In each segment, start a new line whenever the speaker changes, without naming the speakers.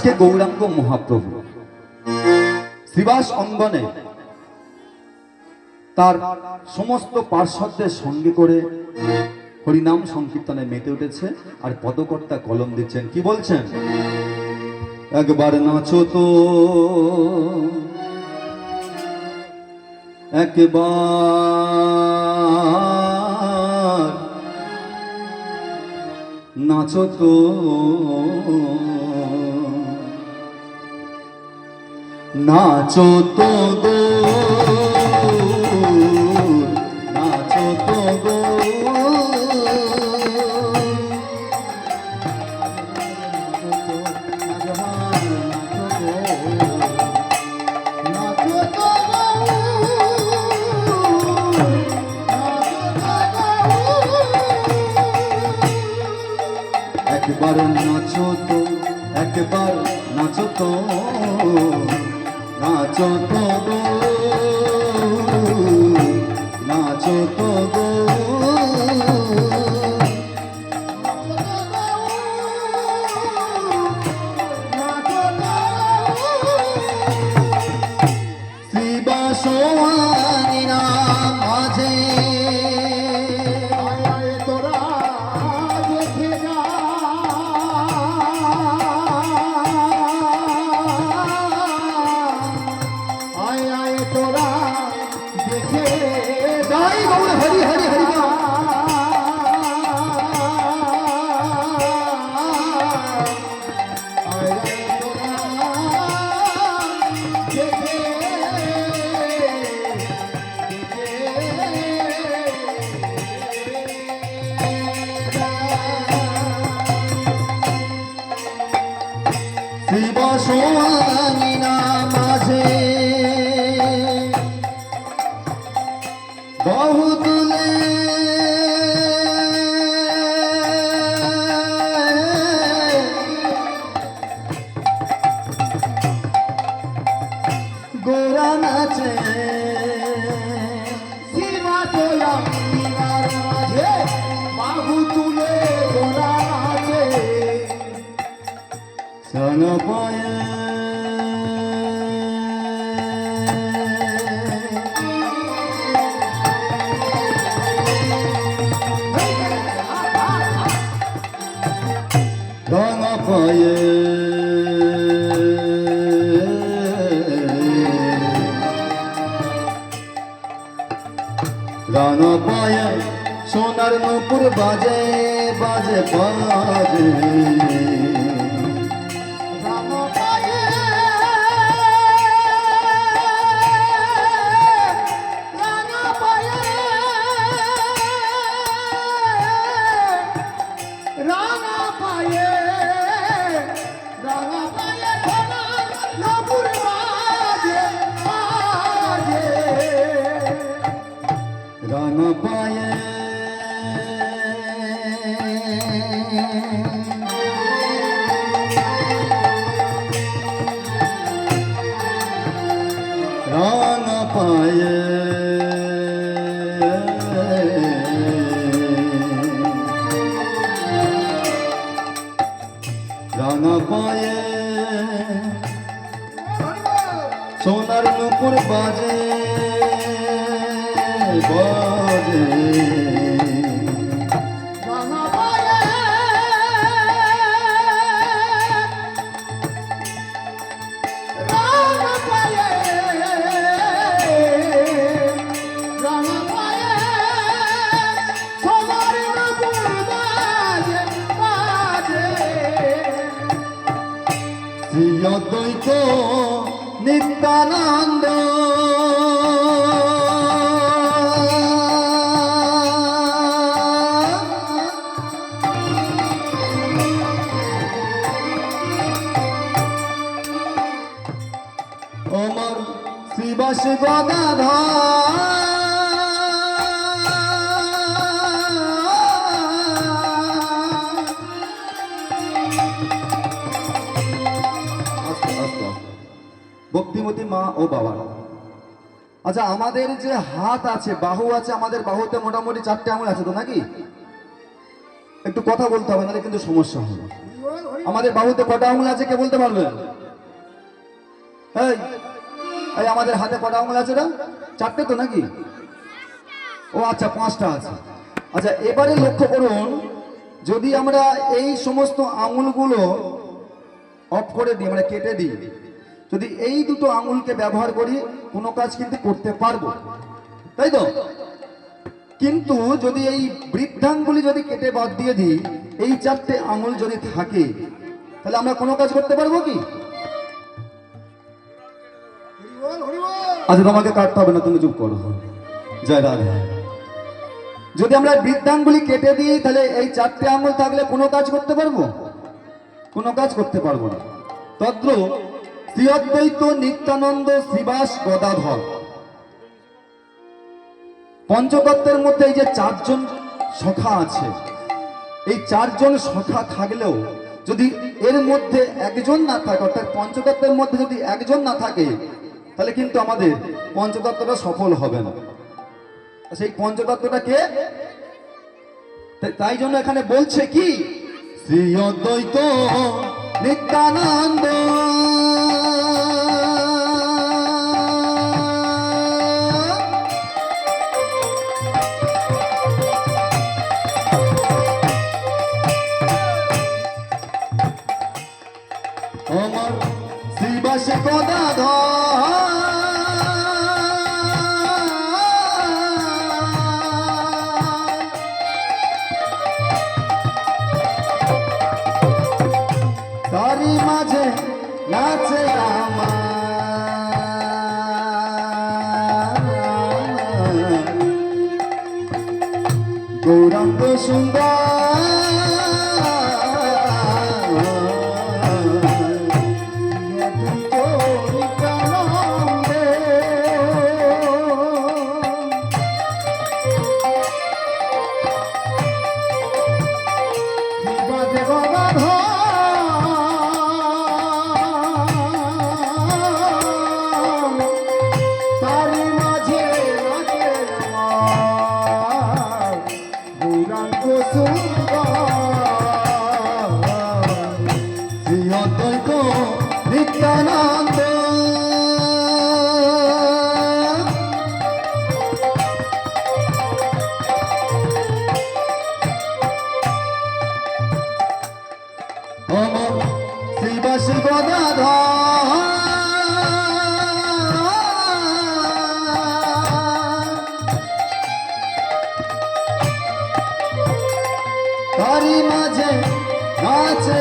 আজকে গৌরাঙ্গ মহাপ্রভু শ্রীবাস অঙ্গনে তার সমস্ত পার্শ্বদের সঙ্গে করে হরিনাম সংকীর্তনে মেতে উঠেছে আর পদকর্তা কলম দিচ্ছেন। কি বলছেন? একবার নাচো তো, একবার নাচো তো, নাচো তো গো, নাচো তো গো, একবার নাচো তো, একবার নাচো তো, নাচো তো গো, নাচো তো গো, শ্রীবাসবানী নাম মাঝে শ্রীবাসবানী নাম মাঝে বহু তুলে গোরা নাচে, শ্রীবাসবানী নাম মাঝে বাহু তুলে গোরা নাচে, सन पाए रंग पाए रंग पाए सोनार नुपुर बाजे बाजे बाजे, रंग पाए रंग पाए रंग पाए सोनार नुपुर बाजे बाजे, रंग पाए रंग पाए रंग पाए सोनार नुपुर बाजे बाजे, श्री अद्वैत नित्यानंद अमर श्रीवास गदाधर ভক্তিমতী মা ও বাবা। আচ্ছা, আমাদের যে হাত আছে, বাহু আছে, আমাদের বাহুতে মোটামুটি 4টে আঙুল আছে তো নাকি? একটু কথা বলতে হবে, নাহলে কিন্তু সমস্যা হবে। আমাদের বাহুতে কটা আঙুল আছে কে বলতে পারবে? এই এই আমাদের হাতে কটা আঙুল আছে না? চারটে তো নাকি? ও আচ্ছা, পাঁচটা আছে। আচ্ছা, এবারে লক্ষ্য করুন, যদি আমরা এই সমস্ত আঙুলগুলো অফ করে দিই, মানে কেটে দিই, যদি এই দুটো আঙুলকে ব্যবহার করি কোনো কাজ কিন্তু করতে পারবো, তাই তো? কিন্তু যদি এই বৃদ্ধাঙ্গুলি যদি কেটে বাদ দিয়ে দিই, এই চারটে আঙুল যদি থাকে, তাহলে আমরা কোনো কাজ করতে পারবো কি? আচ্ছা, তোমাকে কাটতে হবে না, তুমি চুপ করো। জয় রাধা। যদি আমরা বৃদ্ধাঙ্গুলি কেটে দিই, তাহলে এই চারটে আঙুল থাকলে কোনো কাজ করতে পারবো? কোনো কাজ করতে পারবো না। তদ্রূপ শ্রী অদ্বৈত নিত্যানন্দ শ্রীবাস গদাধর পঞ্চতত্ত্বের মধ্যে এই যে চারজন সখা আছে, এই চারজন সখা থাকলেও যদি এর মধ্যে একজন না থাকে, অর্থাৎ পঞ্চতত্ত্বের মধ্যে যদি একজন না থাকে, তাহলে কিন্তু আমাদের পঞ্চতত্ত্বটা সফল হবে না। সেই পঞ্চতত্ত্বটা কে? তাই জন্য এখানে বলছে কি, শ্রী অদ্বৈত নিত্যানন্দ আমার শ্রীবাস গদাধর তারি মাঝে নাচে আমার গৌরাঙ্গ সুন্দর নিত্যানন্দ শ্রীবাস গদাধর তারি মাঝে নাচে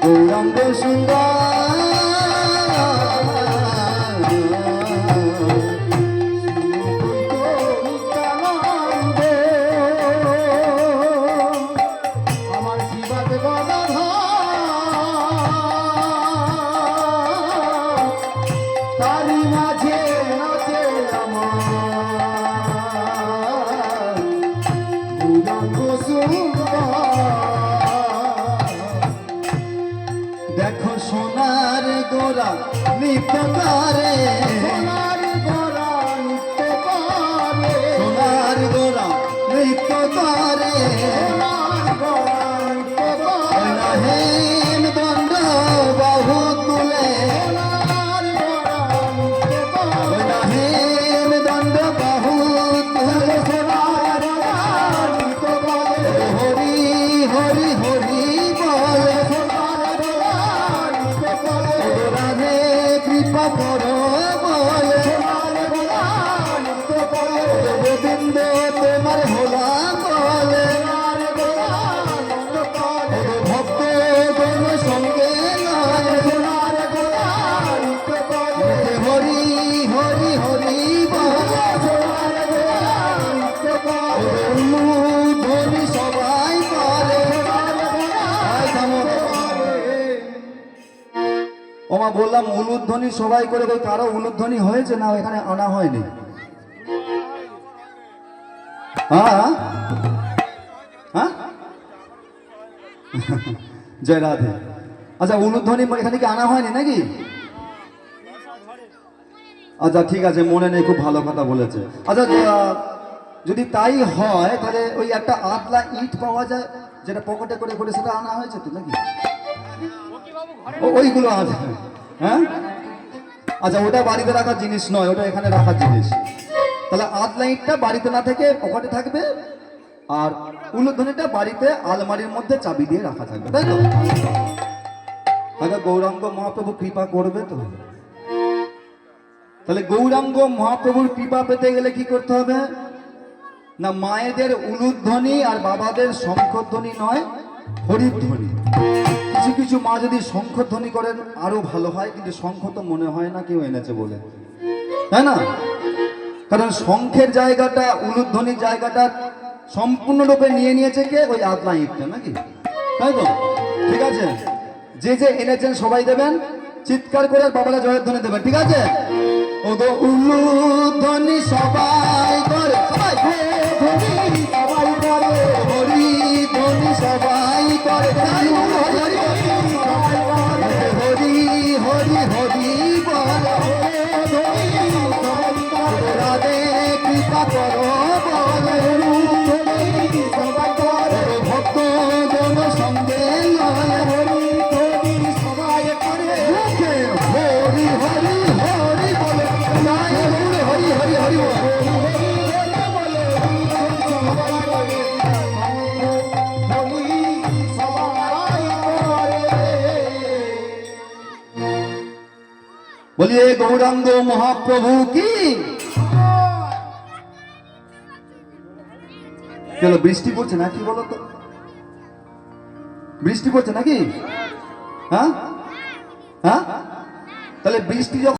গৌরাঙ্গ সুন্দর আমার শিবাদ গদাধর তারি মাঝে নাচে আমার গৌরাঙ্গ সুন্দর। দেখো সোনার গোরা নৃত্য করে, সোনার গোরা নৃত্য করে, সোনার গোরা নৃত্য করে, সোনার গোরা নৃত্য করে, হেম দণ্ড বাহু তুলে, সোনার গোরা নৃত্য করে, হেম দণ্ড বাহু তুলে, সোনার গোরা নৃত্য করে, হরি হরি হরি বলে, রাধে কৃপা করো বলে, গোবিন্দ তোমার ভোলা বলে, ভক্ত জন সঙ্গে হরি হরি হরি ধরি সবাই বলে। ওমা বললাম উলুধ্বনি সবাই করে, কারো উলুধ্বনি হয়েছে না? এখানে আনা হয়নি। হ্যাঁ হ্যাঁ জয় রাধে। আচ্ছা, উলুধ্বনি এখানে কি আনা হয়নি নাকি? আচ্ছা ঠিক আছে, মনে নেই, খুব ভালো কথা বলেছে। আচ্ছা যদি তাই হয় তাহলে ওই একটা আদলা ইট পাওয়া যায়, যেটা পকেটে করে করে, সেটা আনা হয়েছে তো নাকি? ওইগুলো আছে, হ্যাঁ? আচ্ছা ওটা বাড়িতে রাখার জিনিস নয়, ওটা এখানে রাখার জিনিস। তাহলে আদলা ইটটা বাড়িতে না থেকে পকেটে থাকবে, আর উলুধ্বনিটা বাড়িতে আলমারির মধ্যে চাবি দিয়ে রাখা থাকবে, তাই তো? আচ্ছা গৌরাঙ্গ মহাপ্রভু কৃপা করবে তো? তাহলে গৌরাঙ্গ মহাপ্রভুর কৃপা পেতে গেলে কি করতে হবে? না মায়েদের উলুধ্বনি আর বাবাদের শঙ্খধ্বনি নয়, হরিধ্বনি। কিছু কিছু মা যদি শঙ্খধ্বনি করেন আরো ভালো হয়, কিন্তু শঙ্খ তো মনে হয় না কেউ এনেছে বলে, তাই না? কারণ শঙ্খের জায়গাটা, উলুধ্বনির জায়গাটা সম্পূর্ণরূপে নিয়ে নিয়েছে কে? ওই আদলা ইটটা, নাকি? তাই তো? ঠিক আছে, যে যে এনেছেন সবাই দেবেন, চিৎকার করে বাবারা জয়ের ধ্বনি দেবেন, ঠিক আছে? ও গো উলুধ্বনি সবাই করে, সবাই সবাই করে, হরি ধ্বনি সবাই করে, হরি হরি হরি বলো, রাধে কৃপা করো বলো, ভক্ত জন সঙ্গে লয়, হরি হরি সবাই করে, হরি হরি হরি বলে, হরি হরি হরি বলিয়ে গৌরাঙ্গ মহাপ্রভু কি? চলো, বৃষ্টি পড়ছে না কি বলো তো? বৃষ্টি পড়ছে নাকি? হ্যাঁ হ্যাঁ, তাহলে বৃষ্টি যখন